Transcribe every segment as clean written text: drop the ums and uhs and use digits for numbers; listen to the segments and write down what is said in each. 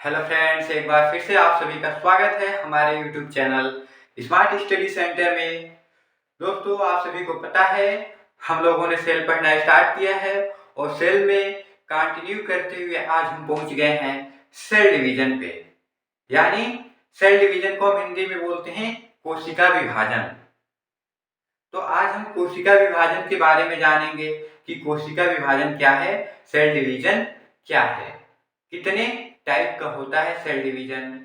Hello friends, एक बार फिर से आप सभी का स्वागत है हमारे YouTube channel smart study centre में। दोस्तों, आप सभी को पता है हम लोगों ने सेल पढ़ना स्टार्ट किया है और सेल में कंटिन्यू करते हुए आज हम पहुंच गए हैं सेल डिवीजन पे। यानी सेल डिवीजन को हम हिंदी में बोलते हैं कोशिका विभाजन। तो आज हम कोशिका विभाजन के बारे में जानेंगे कि कोशिका विभाजन क्या है, सेल डिवीजन क्या है, कितने टाइप का होता है सेल डिवीजन।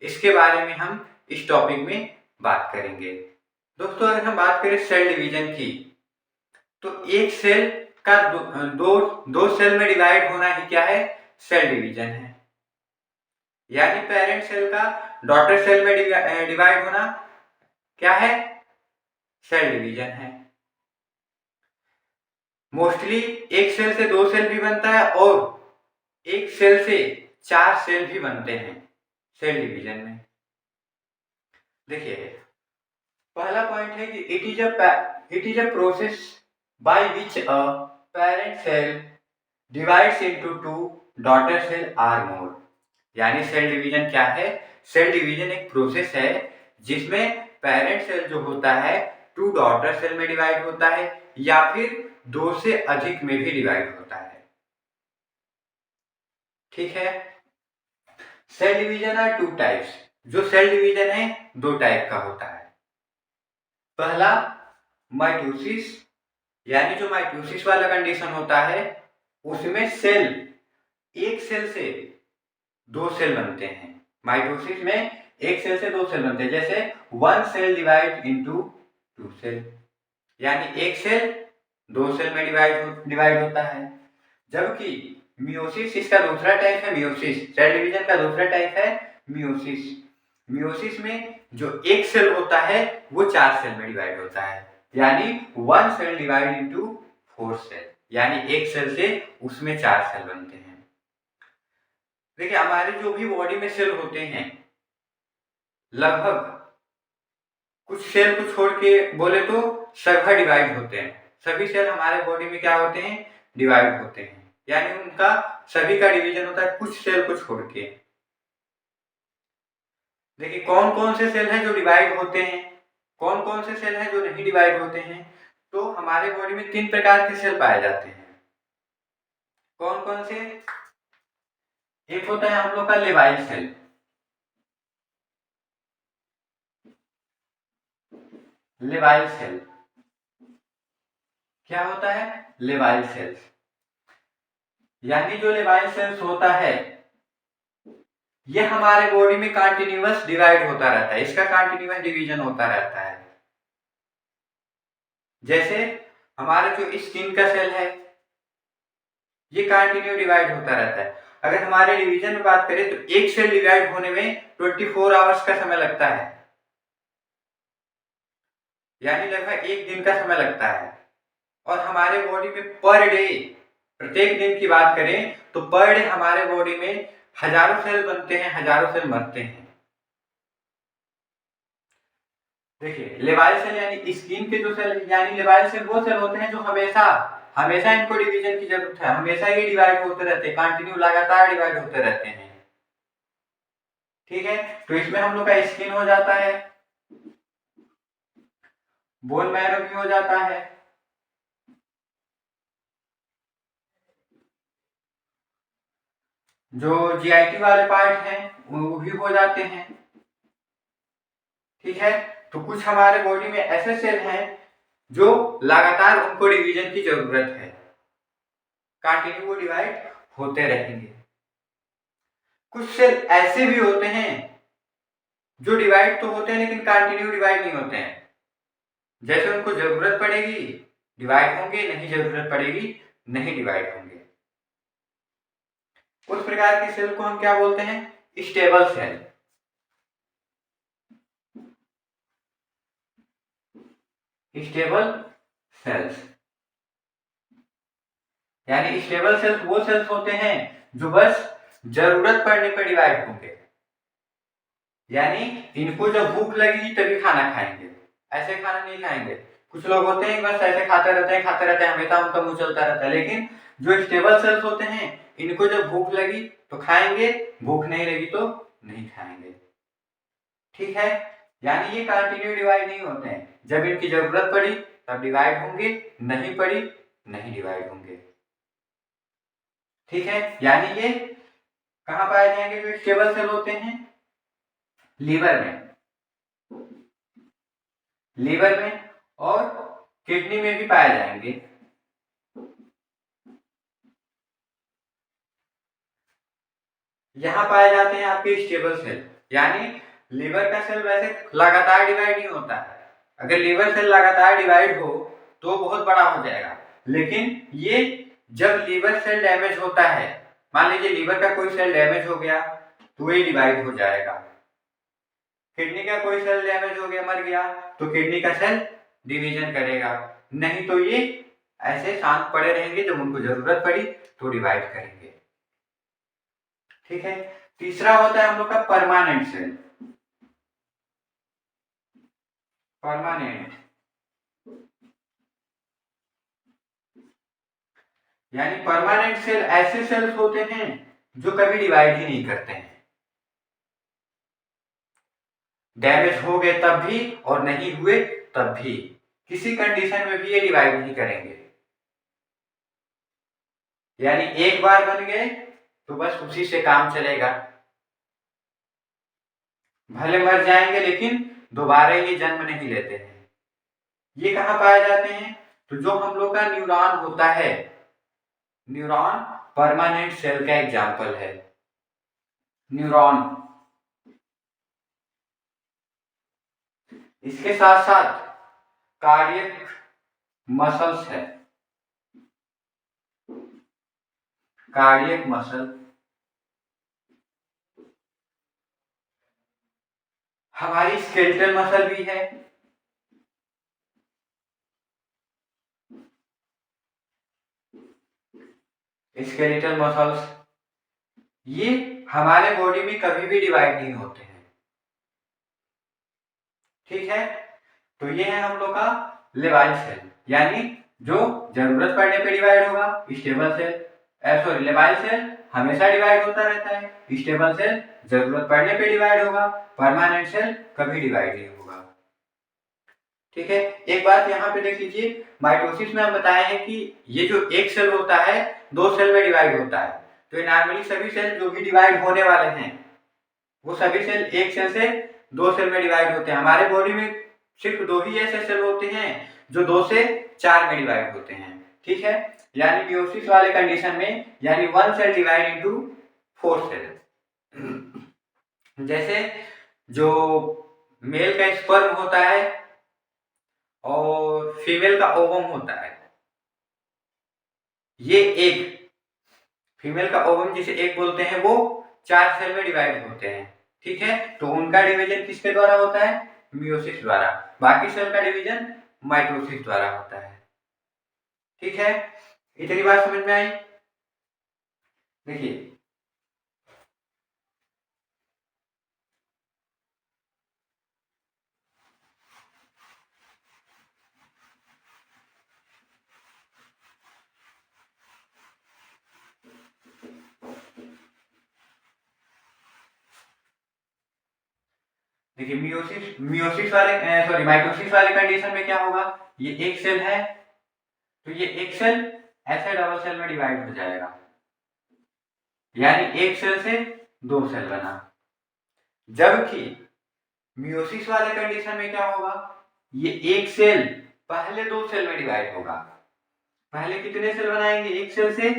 इसके बारे में हम इस टॉपिक में बात करेंगे। दोस्तों, अगर हम बात करें सेल डिवीजन की, तो एक सेल का दो सेल में डिवाइड होना ही क्या है, सेल डिवीजन है। यानी पेरेंट सेल का डॉटर सेल में डिवाइड होना क्या है, सेल डिवीजन है। मोस्टली एक सेल से दो सेल भी बनता है और एक सेल से चार सेल भी बनते हैं सेल डिवीजन में। देखिए, पहला पॉइंट है कि it is a process by which a parent cell divides into two daughter cell or more. यानी सेल डिवीजन क्या है, सेल डिवीजन एक प्रोसेस है जिसमें पेरेंट सेल जो होता है टू डॉटर सेल में डिवाइड होता है या फिर दो से अधिक में भी डिवाइड होता है। ठीक है। Cell division are two types. जो सेल डिवीजन है दो टाइप का होता है। पहला माइटोसिस, यानी जो माइटोसिस वाला कंडीशन होता है उसमें सेल एक सेल से दो सेल बनते हैं। माइटोसिस में एक सेल से दो सेल बनते हैं, जैसे one cell divide into two cell, यानी एक सेल दो सेल में डिवाइड होता है। जबकि मियोसिस इसका दूसरा टाइप है। मियोसिस सेल डिवीजन का दूसरा टाइप है मियोसिस। मियोसिस में जो एक सेल होता है वो चार सेल में डिवाइड होता है, यानी one cell divide into four cell, यानी एक सेल से उसमें चार सेल बनते हैं। देखिए, हमारे जो भी बॉडी में सेल होते हैं, लगभग कुछ सेल को छोड़ के बोले तो सभी डिवाइड होते हैं। सभी सेल हमारे बॉडी में क्या होते हैं, डिवाइड होते हैं। यानी उनका सभी का डिवीजन होता है कुछ सेल को छोड़ के। देखिए, कौन कौन से सेल हैं जो डिवाइड होते हैं, कौन कौन से सेल हैं जो नहीं डिवाइड होते हैं। तो हमारे बॉडी में तीन प्रकार के सेल पाए जाते हैं। कौन कौन से? एक होता है हम लोग का लेवाइल सेल। लेवाइल सेल क्या होता है? लेवाइल सेल्स, यानी जो लेवाइल सेल्स होता है ये हमारे बॉडी में कंटिन्यूअस डिवाइड होता रहता है, इसका कंटिन्यूअस डिवीजन होता रहता है। जैसे हमारा जो स्किन का सेल है ये कंटिन्यू डिवाइड होता रहता है। अगर हमारे डिवीजन में बात करें तो एक सेल डिवाइड होने में 24 आवर्स का समय लगता है, यानी लगभग एक दिन का समय लगता है। और हमारे बॉडी में पर डे, प्रत्येक दिन की बात करें तो पर डे हमारे बॉडी में हजारों सेल बनते हैं, हजारों सेल मरते हैं। देखिए, लेवाइल सेल यानी स्किन के जो सेल, यानी लेवाइल सेल वो सेल होते हैं जो हमेशा हमेशा इनको डिवीजन की जरूरत है, हमेशा ये डिवाइड होते रहते हैं, कंटिन्यू लगातार डिवाइड होते रहते हैं। ठीक है। तो इसमें हम लोग का स्किन हो जाता है, बोन मैरो भी हो जाता है, जो जीआईटी वाले पार्ट हैं वो भी हो जाते हैं। ठीक है। तो कुछ हमारे बॉडी में ऐसे सेल हैं जो लगातार उनको डिवीजन की जरूरत है, कंटिन्यू वो डिवाइड होते रहेंगे। कुछ सेल ऐसे भी होते हैं जो डिवाइड तो होते हैं लेकिन कंटिन्यू डिवाइड नहीं होते हैं। जैसे उनको जरूरत पड़ेगी डिवाइड होंगे, नहीं जरूरत पड़ेगी नहीं डिवाइड होंगे। उस प्रकार के सेल को हम क्या बोलते हैं? Stable cell. स्टेबल सेल्स, यानी स्टेबल सेल्स वो सेल्स होते हैं जो बस जरूरत पड़ने पर डिवाइड होंगे, यानी इनको जब भूख लगेगी तभी खाना खाएंगे, ऐसे खाना नहीं खाएंगे। कुछ लोग होते हैं बस ऐसे खाते रहते हैं हमेशा उनका मुंह चलता रहता है। लेकिन जो स्टेबल सेल्स होते हैं इनको जब भूख लगी तो खाएंगे, भूख नहीं लगी तो नहीं खाएंगे। ठीक है, यानी ये कंटिन्यू डिवाइड नहीं होते हैं, जब इनकी जरूरत पड़ी तब डिवाइड होंगे, नहीं पड़ी नहीं डिवाइड होंगे। ठीक है, यानी ये कहाँ पाए जाएंगे? जो स्टेबल सेल होते हैं लीवर में, लीवर में और किडनी में भी पाए जाएंगे। यहाँ पाए जाते हैं आपके स्टेबल सेल, यानी लीवर का सेल वैसे लगातार डिवाइड नहीं होता है। अगर लीवर सेल लगातार डिवाइड हो तो बहुत बड़ा हो जाएगा, लेकिन ये जब लीवर सेल डैमेज होता है, मान लीजिए लीवर का कोई सेल डैमेज हो गया तो ये डिवाइड हो जाएगा। किडनी का कोई सेल डैमेज हो गया, मर गया, तो किडनी का सेल डिवीजन करेगा, नहीं तो ये ऐसे शांत पड़े रहेंगे, जब उनको जरूरत पड़ी तो डिवाइड करेंगे। ठीक है, तीसरा होता है हम लोग का परमानेंट सेल। परमानेंट यानी परमानेंट सेल ऐसे सेल्स होते हैं जो कभी डिवाइड ही नहीं करते हैं, डैमेज हो गए तब भी और नहीं हुए तब भी, किसी कंडीशन में भी ये डिवाइड नहीं करेंगे। यानी एक बार बन गए तो बस उसी से काम चलेगा, भले मर जाएंगे लेकिन दोबारा ये जन्म नहीं लेते हैं। ये कहाँ पाए जाते हैं? तो जो हम लोग का न्यूरॉन होता है, न्यूरॉन परमानेंट सेल का एग्जाम्पल है। न्यूरॉन, इसके साथ साथ कार्डियक मसल्स है, कार्डियक मसल, हमारी स्केलेटल मसल भी है, स्केलेटल मसल्स, ये हमारे बॉडी में कभी भी डिवाइड नहीं होते हैं। ठीक है, तो ये है हम लोग का लेवाइल सेल, यानी जो जरूरत पड़ने पे डिवाइड होगा। स्टेबल सेल, सॉरी, लेवाइल सेल हमेशा डिवाइड होता रहता है, स्टेबल सेल जरूरत पड़ने पे डिवाइड होगा, परमानेंट सेल कभी डिवाइड नहीं होगा। ठीक है, एक बात यहाँ पे देख लीजिए, माइटोसिस में हम बताए हैं कि ये जो एक सेल होता है दो सेल में डिवाइड होता है, तो ये नॉर्मली सभी सेल जो भी डिवाइड होने वाले हैं वो सभी सेल एक सेल से दो सेल में डिवाइड होते हैं। हमारे बॉडी में सिर्फ दो ही ऐसे सेल होते हैं जो 2 से 4 में डिवाइड होते हैं। ठीक है, यानी मियोसिस वाले कंडीशन में, यानी 1 सेल डिवाइड इनटू 4 सेल। जैसे जो मेल का स्पर्म होता है और फीमेल का ओवम होता है, ये एक फीमेल का ओवम जिसे एक बोलते हैं, वो 4 सेल में डिवाइड होते हैं। ठीक है, तो उनका डिवीजन किसके द्वारा होता है? मियोसिस द्वारा। बाकी सेल का डिवीजन माइटोसिस द्वारा होता है। ठीक है, इतनी बात समझ में आई? देखिए, देखिए मियोसिस मियोसिस वाले सॉरी माइटोसिस वाले कंडीशन में क्या होगा? ये एक सेल है तो ये एक सेल ऐसे डबल सेल में डिवाइड हो जाएगा, यानी एक सेल से दो सेल बना। जबकि मियोसिस वाले कंडीशन में क्या होगा? ये एक सेल पहले दो सेल में डिवाइड होगा। पहले कितने सेल बनाएंगे? एक सेल से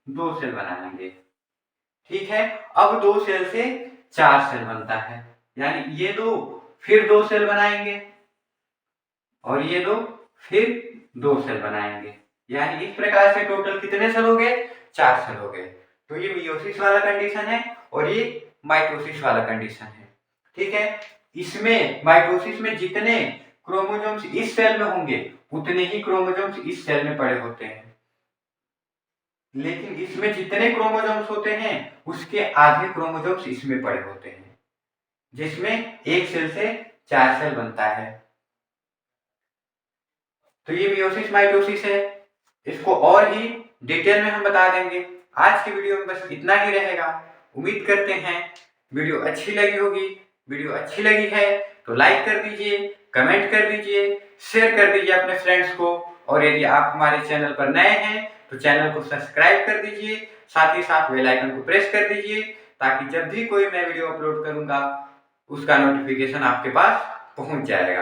दो सेल बनाएंगे। ठीक है, अब दो सेल से चार सेल बनता है, यानी ये दो फिर दो सेल बनाएंगे और ये दो फिर दो सेल बनाएंगे, यानी इस प्रकार से टोटल कितने सेल हो गए? चार सेल हो गए। तो ये मियोसिस वाला कंडीशन है और ये माइटोसिस वाला कंडीशन है। ठीक है, इसमें माइटोसिस में जितने क्रोमोसोम्स इस सेल में होंगे उतने ही क्रोमोसोम्स इस सेल में पड़े होते हैं, लेकिन इसमें जितने क्रोमोसोम्स होते हैं उसके आधे क्रोमोसोम्स इसमें पड़े होते हैं, जिसमें एक सेल से चार सेल बनता है। तो ये मियोसिस माइटोसिस है, इसको और ही डिटेल में हम बता देंगे। आज की वीडियो में बस इतना ही रहेगा। उम्मीद करते हैं वीडियो अच्छी लगी होगी। वीडियो अच्छी लगी है तो लाइक कर दीजिए, कमेंट कर दीजिए, शेयर कर दीजिए अपने फ्रेंड्स को, और यदि आप हमारे चैनल पर नए हैं तो चैनल को सब्सक्राइब कर दीजिए, साथ ही साथ बेल आइकन को प्रेस कर दीजिए, ताकि जब भी कोई मैं वीडियो अपलोड करूंगा उसका नोटिफिकेशन आपके पास पहुंच जाएगा।